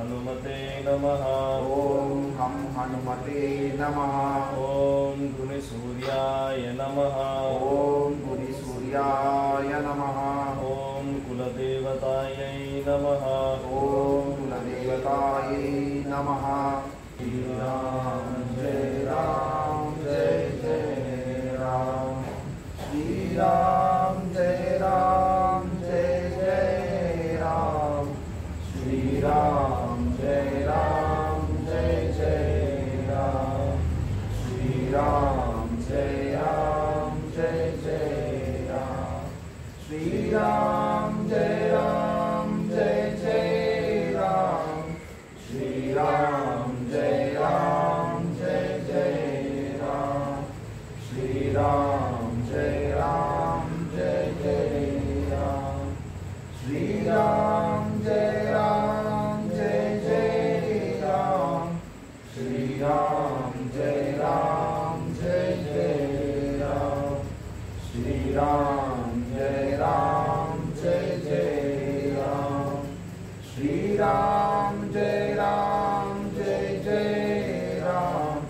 हनुमते नमः। ओम हम हनुमते नमः। ओम गुणसूर्याय नमः। ओम गुणसूर्याय नमः। ओम कुलदेवतायै नमः। ओम कुलदेवतायै नमः। श्री राम जय राम जय जय राम। श्री राम जय राम जय जय राम। श्री राम जय राम जय जय राम। श्री राम जय राम जय जय राम। श्री राम जय राम जय जय राम। श्री राम जय राम जय जय राम। श्री राम जय राम जय जय राम। श्री राम जय राम जय जय राम। श्री राम जय राम जय जय राम। श्री राम जय राम जय जय राम। श्री राम जय राम जय जय राम।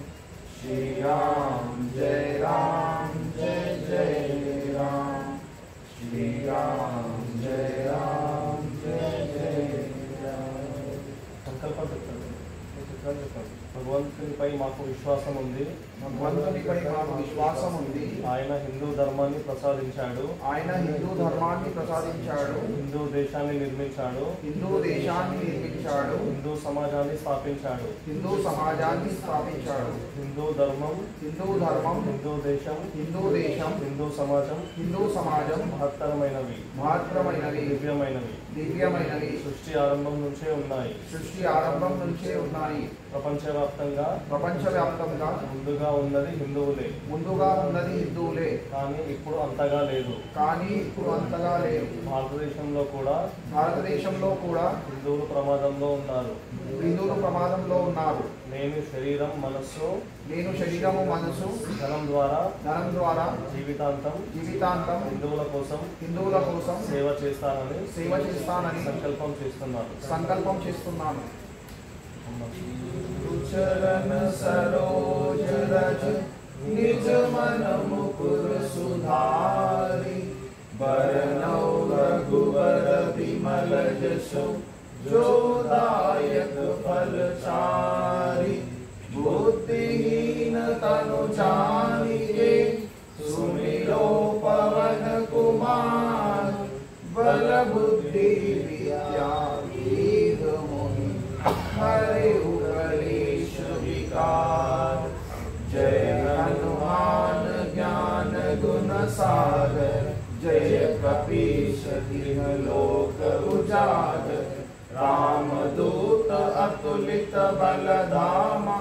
श्री राम जय राम जय जय राम। श्री राम जय राम जय जय राम। సంకల్పం చెప్పండి. భగవంతునిపై మాకు విశ్వాసం ఉంది. భగవంతునిపై మాకు విశ్వాసం ఉంది. ఆయన హిందూ ధర్మాన్ని ప్రసాదించాడు. ఆయన హిందూ ధర్మాన్ని ప్రసాదించాడు. హిందూ దేశాన్ని నిర్మించాడు. హిందూ దేశాన్ని నిర్మించాడు. హిందూ సమాజాన్ని స్థాపించాడు. హిందూ సమాజాన్ని స్థాపించాడు. హిందూ ధర్మం, హిందూ ధర్మం, హిందూ దేశం, హిందూ దేశం, హిందూ సమాజం, హిందూ సమాజం మహత్తరమైనవి, మహత్తరమైనవి, దివ్యమైనవి, దివ్యమైనవి, సృష్టి ఆరంభం నుంచే ఉన్నాయి. సృష్టి ఆరంభం నుంచే ఉన్నాయి. ప్రపంచవ్యాప్తంగా ముందుగా ఉన్నది హిందువులే. ముందుగా ఉన్నది హిందువులే. కానీ ఇప్పుడు అంతగా లేదు. భారతదేశంలో కూడా హిందువులు ప్రమాదంలో ఉన్నారు. నేను శరీరము మనస్సు ధనం ద్వారా జీవితాంతం హిందువుల కోసం సేవ చేస్తానని సంకల్పం చేస్తున్నాను. चरण सरोज रज निज मन मुकुर सुधारी। बरनौ रघुवर विमल जसु जो दायक फल चारि। बुद्धिहीन तनु जानिके सुमिरो पवन कुमार। बल बुद्धि विद्या वेद मोहि हरे कलेश विकार। जय हनुमान ज्ञान गुण सागर। जय कपीश तिह लोक उजागर। रामदूत अतुलित बल धामा।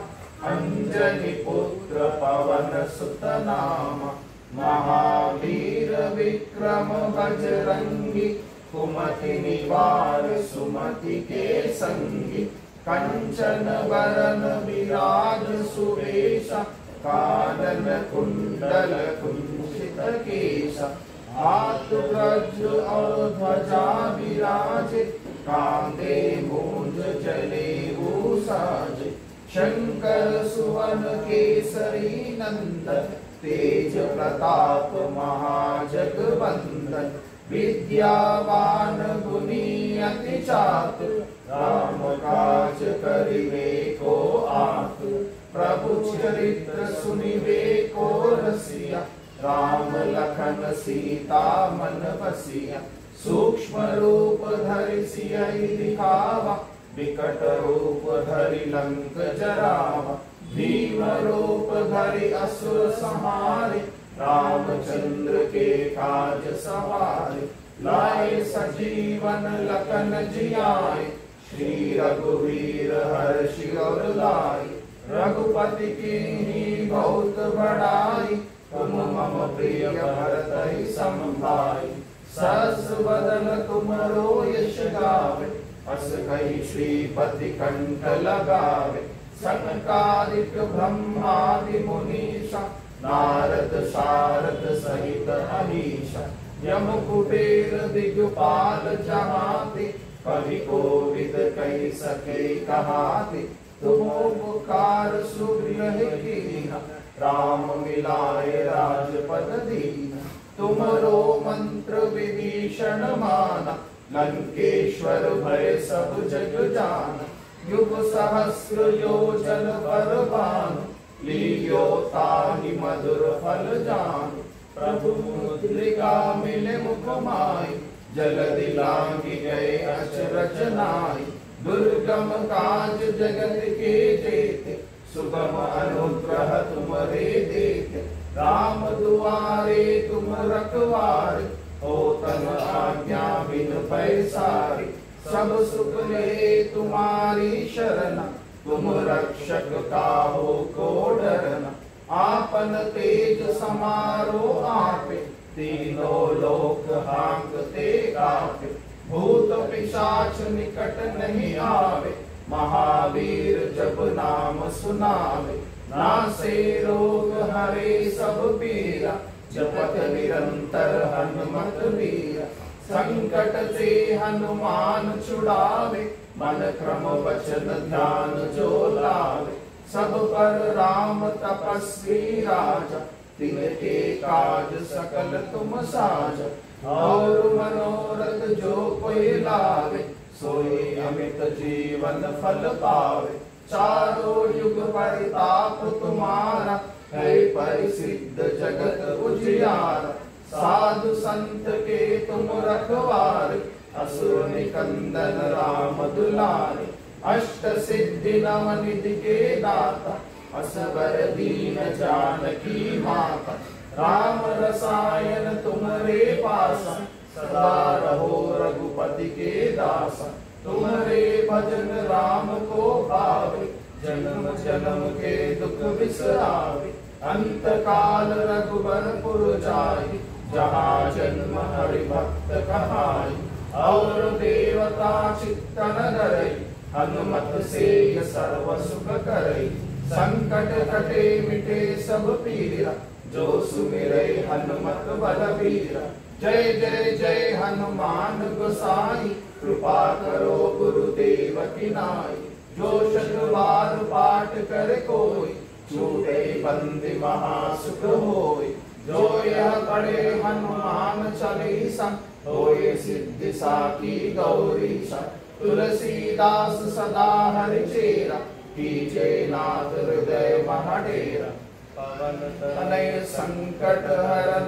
अंजनी पुत्र पवन सुत नामा। महावीर विक्रम बजरंगी। कुमति निवार सुमति के संगी। कंचन बरन विराज सुरेशा। कानन कुंडल कुंचित केशा। हाथ वज्र और ध्वजा विराजे। कांधे मूंज जनेऊ साजे। शंकर सुवन केसरी नंदन। तेज प्रताप महाजगवंदन। विद्यावान गुणी अति चातुर। राम काज करिवे को आतुर। प्रभु चरित्र सुनिवे को रसिया। राम लखन सीता मन बसिया। सूक्ष्म रूप धरि सियहि दिखावा। विकट रूप धरि लंक जरावा। भीम रूप धरि असुर संहारे। रामचंद्र के काज सवारे। लाए सजीवन लखन जियाए। श्री रघुवीर हर्षि और लाए। रघुपति कीन्ही बहुत बड़ाई। तुम मम प्रिय भरतहि संभाई। सहस बदन तुमरो यश गावे। अस कहि श्रीपति कंठ लगावे। सनकादिक ब्रह्मादि मुनीसा। नारद सारद सहित अहीशा। यम कुबेर दिग्पाल जहाते। कवि कोविद कही सके कहाते, तुम उपकार सुग्रह कीन्हा, राम मिलाए राजपद दीन्हा। तुमरो मंत्र विभीषण माना, लंकेश्वर भय सब जग जाना। युग सहस्र योजन पर भानु, लियो ताहि मधुर फल जानु। प्रभु मुद्रिका मिले मुख माहि, जलधि लांघि गए अचरज नाहि। दुर्गम काज जगत के जेते, सुगम अनुग्रह तुमरे देते। राम दुआरे तुम रखवारे, होतन आज्ञा बिन पैसारे। सब सुख ले तुम्हारी शरण, तुम रक्षक काहू को डरना। आपन तेज समारो आपे, तीनों लोक हांकते कापे। भूत पिशाच निकट नहीं आवे, महावीर जब नाम सुनावे। नासे रोग हरे सब पीरा, जपत निरंतर हनुमत वीरा। संकट से हनुमान छुड़ावे, मन क्रम वचन ध्यान जो लावे। सब पर राम तपस्वी राजा, तिनके काज सकल तुम साजा। और मनोरथ जो कोई लावे, सोई अमित जीवन फल पावे। चारों युग परिताप तुम्हारा, है परिसिद्ध जगत उजियारा। साधु संत के तुम रखवारे, असुर निकंदन राम दुलारे। अष्ट सिद्धि नव निधि के दाता, असबर दीन जानकी माता। राम रसायन तुम्हारे पासा, सदा रहो रघुपति के दासा। तुम्हारे भजन राम को पावे, जन्म जन्म के दुख बिसरावे। अंत काल रघुबरपुर जाई, जहाँ जन्म हरि भक्त कहाई। और देवता चित्तन धरई, हनुमत से सर्व सुख करई। संकट कटे मिटे सब पीरा, जो सुमिरै हनुमत बलबीरा। जय जय जय हनुमान गोसाई, कृपा करो गुरुदेव की नाई। जो शतवार पाठ कर कोई, छूटे बंदी महासुख होय। जो यह पढ़े हनुमान चालीसा, होए सिद्धि साखी गौरीशा। तुलसीदास सदा हरि चेरा, कीजे नाथ हृदय महाडेरा। पवन तनय संकट हरन,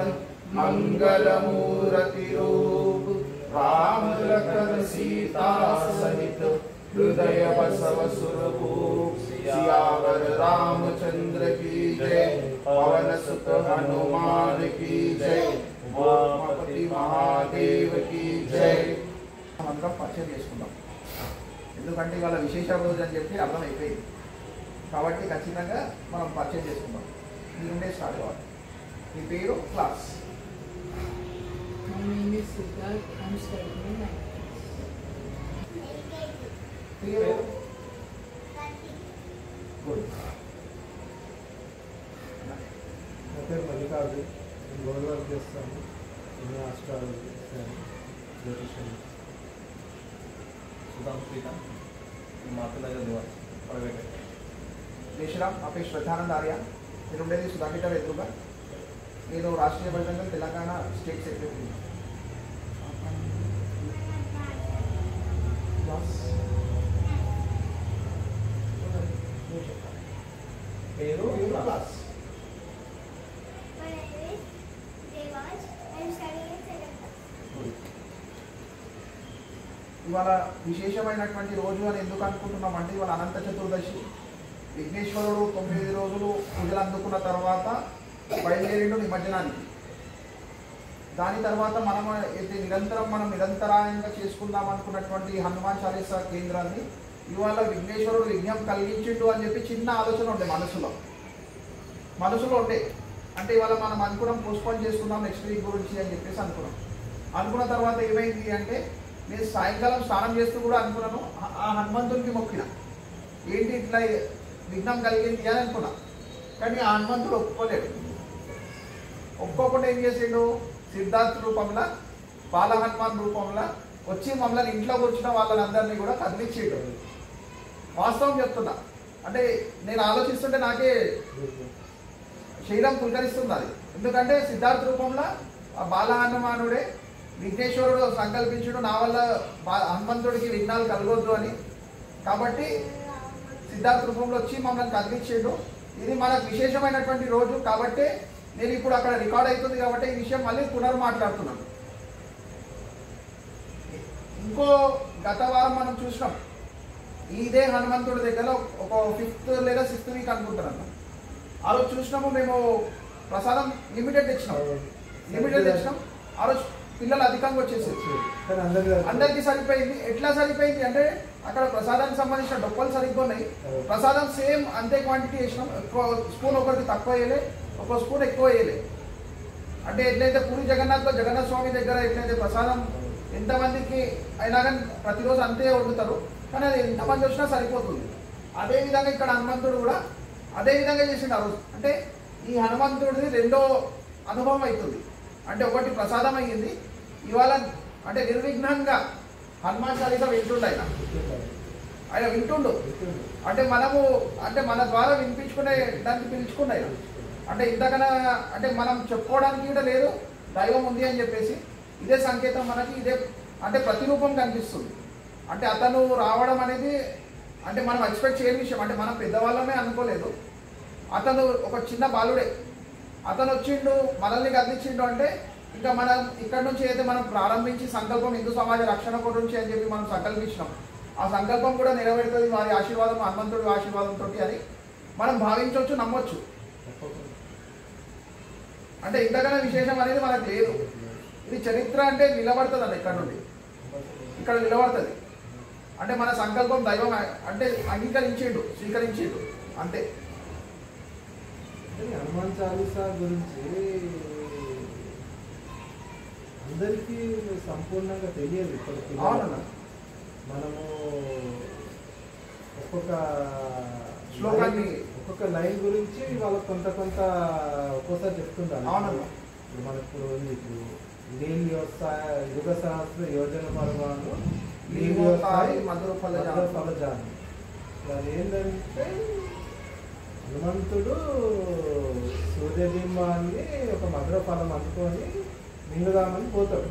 मंगल मूर्ति रूप। राम लखन सीता सहित, हृदय बसव सुरभूप। सियावर रामचंद्र की जय, पवन सुत हनुमान की जय। उमापति महादेव की जय। మనం పరిచయం చేసుకుందాం, ఎందుకంటే ఇవాళ విశేష రోజు అని చెప్పి అర్థమైపోయింది కాబట్టి ఖచ్చితంగా మనం పరిచయం చేసుకుందాం. మీ నుండే స్టార్ట్ అవ్వాలి. మీ పేరు, class. My name is Siddharth. I'm studying 9th. పేరు గుడ్. నా పేరు మల్లికార్జున్. నేను గోల్డ్ వర్క్ చేస్తాను. నేను ఆస్ట్రాలజీ జ్యోతిష్యం. సుధాం శ్రీకాంత్, మాతృనగర్ నివాసి, ప్రైవేట్. జయశ్రీరామ్, నా పేరు శ్రద్ధానంద ఆర్య. నేను ఉండేది సుధాకిటర్ ఎదురుగా. నేను రాష్ట్రీయ భద్రంగా తెలంగాణ స్టేట్ సెక్రటరీ. పేరు, class. My name is Devansh. I am studying in 7th class. ఇవాళ విశేషమైనటువంటి రోజు అని ఎందుకు అనుకుంటున్నాం అంటే, ఇవాళ అనంత చతుర్దశి. విఘ్నేశ్వరుడు 9 రోజులు పూజలు అందుకున్న తర్వాత బయలుదేరిండు నిమజ్జనానికి. దాని తర్వాత మనం అయితే మనం నిరంతరాయంగా చేసుకుందాం అనుకున్నటువంటి హనుమాన్ చాలీసా కేంద్రాన్ని ఇవాళ విఘ్నేశ్వరుడు విఘ్నం కలిగించిండు అని చెప్పి చిన్న ఆలోచన ఉండే మనసులో ఉండే. అంటే ఇవాళ మనం అనుకున్నాం పోస్ట్పోన్ చేసుకుందాం నెక్స్ట్ వీక్ గురించి అని చెప్పేసి అనుకున్న తర్వాత ఏమైంది అంటే, నేను సాయంకాలం స్నానం చేస్తూ కూడా అనుకున్నాను, ఆ హనుమంతుడికి మొక్కిన ఏంటి ఇట్లా విఘ్నం కలిగింది అని అనుకున్నా. కానీ ఆ హనుమంతుడు ఒప్పుకోకుండా ఏం చేసిండు, సిద్ధార్థ రూపంలో, బాల హనుమాన్ రూపంలో వచ్చి మమ్మల్ని ఇంట్లో కూర్చున్న వాళ్ళందరినీ కూడా కదిలించేడు. వాస్తవం చెప్తున్నా, అంటే నేను ఆలోచిస్తుంటే నాకే శరీరం పులకరిస్తుంది అది. ఎందుకంటే సిద్ధార్థ రూపంలో ఆ బాల హనుమానుడే విఘ్నేశ్వరుడు సంకల్పించుడు నా వల్ల హనుమంతుడికి విఘ్నాలు కలగొద్దు అని. కాబట్టి సిద్ధార్థ రూపంలో వచ్చి మమ్మల్ని కదిలించేడు. ఇది మనకు విశేషమైనటువంటి రోజు కాబట్టి నేను ఇప్పుడు అక్కడ రికార్డ్ అవుతుంది కాబట్టి ఈ విషయం మళ్ళీ పునర్మాట్లాడుతున్నాను. ఇంకో గత వారం మనం చూసినాం, ఇదే హనుమంతుడి దగ్గర ఒక 5th లేదా 6th వీక్ అనుకుంటున్నాను. ఆ రోజు చూసినాము, మేము ప్రసాదం లిమిటెడ్ తెచ్చినాం. ఆ రోజు పిల్లలు అధికంగా వచ్చేసి అందరికీ సరిపోయింది. ఎట్లా సరిపోయింది అంటే అక్కడ ప్రసాదానికి సంబంధించిన డొప్పలు సరిగ్గా ఉన్నాయి. ప్రసాదం సేమ్ అంతే క్వాంటిటీ వేసినాం. స్పూన్ ఒకరికి తక్కువ వేయలే, ఒక స్పూన్ ఎక్కువ వేయలే. అంటే ఎట్లయితే పూరి జగన్నాథ స్వామి దగ్గర ఎట్లయితే ప్రసాదం ఎంతమందికి అయినా కానీ ప్రతిరోజు అంతే వండుతారు, కానీ అది ఎంతమంది వచ్చినా సరిపోతుంది. అదేవిధంగా ఇక్కడ హనుమంతుడు కూడా అదే విధంగా చేసిండు ఆ రోజు. అంటే ఈ హనుమంతుడిది రెండో అనుభవం అవుతుంది. అంటే ఒకటి ప్రసాదం అయ్యింది, ఇవాళ అంటే నిర్విఘ్నంగా హనుమాన్ చాలీసా వింటుండు ఆయన వింటుండు. అంటే మనము అంటే మన ద్వారా వినిపించుకునే దానికి పిలుచుకుండు ఆయన. అంటే ఇంతకన్నా అంటే మనం చెప్పుకోవడానికి కూడా లేదు, దైవం ఉంది అని చెప్పేసి. ఇదే సంకేతం మనకి, ఇదే అంటే ప్రతిరూపం కనిపిస్తుంది. అంటే అతను రావడం అనేది అంటే మనం ఎక్స్పెక్ట్ చేయని విషయం. అంటే మనం పెద్దవాళ్ళమే అనుకోలేదు. అతను ఒక చిన్న బాలుడే, అతను వచ్చిండు మనల్ని కదిలించిండు. అంటే ఇంకా మనం ఇక్కడ నుంచి అయితే మనం ప్రారంభించి సంకల్పం హిందూ సమాజ రక్షణ గురించి అని చెప్పి మనం సంకల్పించినాం. ఆ సంకల్పం కూడా నెరవేరుతుంది వారి ఆశీర్వాదం, హనుమంతుడి ఆశీర్వాదంతో అని మనం భావించవచ్చు, నమ్మొచ్చు. అంటే ఇంతకన్నా విశేషం అనేది మనకు లేదు. ఇది చరిత్ర అంటే నిలబడుతుంది అండి, ఇక్కడ నుండి ఇక్కడ నిలబడుతుంది. అంటే మన సంకల్పం దైవం అంటే స్వీకరించిండు అంతే. హనుమాన్ చాలీసా గురించి అందరికీ సంపూర్ణంగా తెలియదు. ఇప్పటికీ మనము ఒక్కొక్క శ్లోకాన్ని ఒక్కొక్క లైన్ గురించి వాళ్ళకి కొంత ఒక్కోసారి చెప్తుంటారు. ఇప్పుడు మనకు ఉంది, ఇప్పుడు యుగ సహస్ర యోజన పర్వాలు మధుర ఫలజాను. అది ఏంటంటే హనుమంతుడు సూర్యబింబాన్ని ఒక మధుర ఫలం అనుకొని మింగుదామని పోతాడు.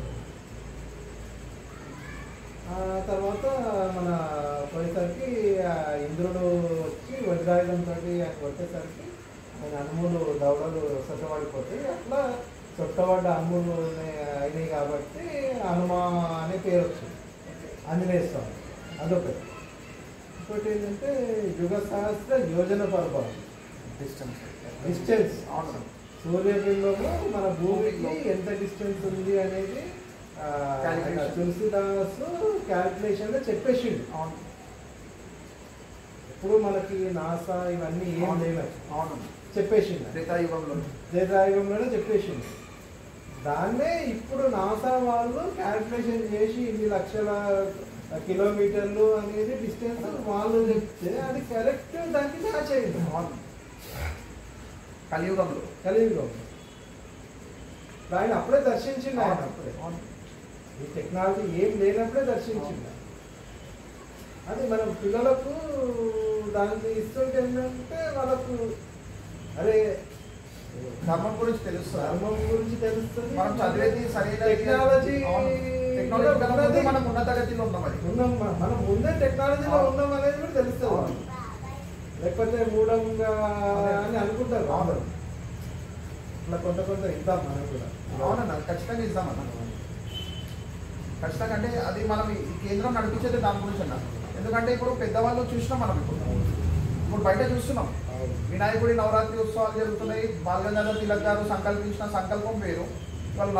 ఆ తర్వాత మన పోయేసరికి ఇంద్రుడు వచ్చి వజ్రాయుధంతో ఆయన కొట్టేసరికి ఆయన అనుములు దవడలు సొట్టబడిపోతాయి. అట్లా సొట్టబడ్డ అనుములు అయినాయి కాబట్టి హనుమా అనే పేరు వచ్చింది, ఆంజనేయ స్వామి. అదొకటి. ఇంకోటి ఏంటంటే యుగ సహస్ర యోజన పర్వం, డిస్టెన్స్. సూర్యబింబము మన భూమికి ఎంత డిస్టెన్స్ ఉంది అనేది తులసిదాసు క్యాల్కులేషన్లో చెప్పేసిండు. ఇప్పుడు మనకి నాసా ఇవన్నీ ఏం లేవు, చెప్పేసిండు. త్రేతాయుగంలోనే చెప్పేసిండు. దాన్నే ఇప్పుడు నాసా వాళ్ళు క్యాల్కులేషన్ చేసి ఇన్ని లక్షల కిలోమీటర్లు అనేది డిస్టెన్స్ వాళ్ళు చెప్తే అది కరెక్ట్, దానికి మ్యాచ్ అయింది. కలియుగంలో ఆయన అప్పుడే దర్శించింది. ఆయన అప్పుడే ఈ టెక్నాలజీ ఏం లేనప్పుడే దర్శించింది. అది మనం పిల్లలకు దాన్ని ఇస్తుంటే ఏంటంటే వాళ్ళకు అరే ధర్మం గురించి తెలుస్తుంది. మనం చదివేది సరైన టెక్నాలజీ మనం ఉన్నత గతిలో ఉన్నాం, మనం ముందే టెక్నాలజీలో ఉన్నాం అనేది కూడా తెలుస్తుంది. లేకపోతే మూఢంగా అని అనుకుంటారు. అట్లా కొంత ఇద్దాం మనం కూడా. అవునన్నా, ఖచ్చితంగా ఇద్దామన్నా, ఖచ్చితంగా. అంటే అది మనం ఈ కేంద్రం నడిపించేది దాని గురించి అన్న. ఎందుకంటే ఇప్పుడు పెద్దవాళ్ళు చూసినాం, మనం ఇప్పుడు బయట చూస్తున్నాం. వినాయకుడి నవరాత్రి ఉత్సవాలు జరుగుతున్నాయి. బాలగంగాధర్ తిలక్ గారు సంకల్పించిన సంకల్పం వేరు. వాళ్ళు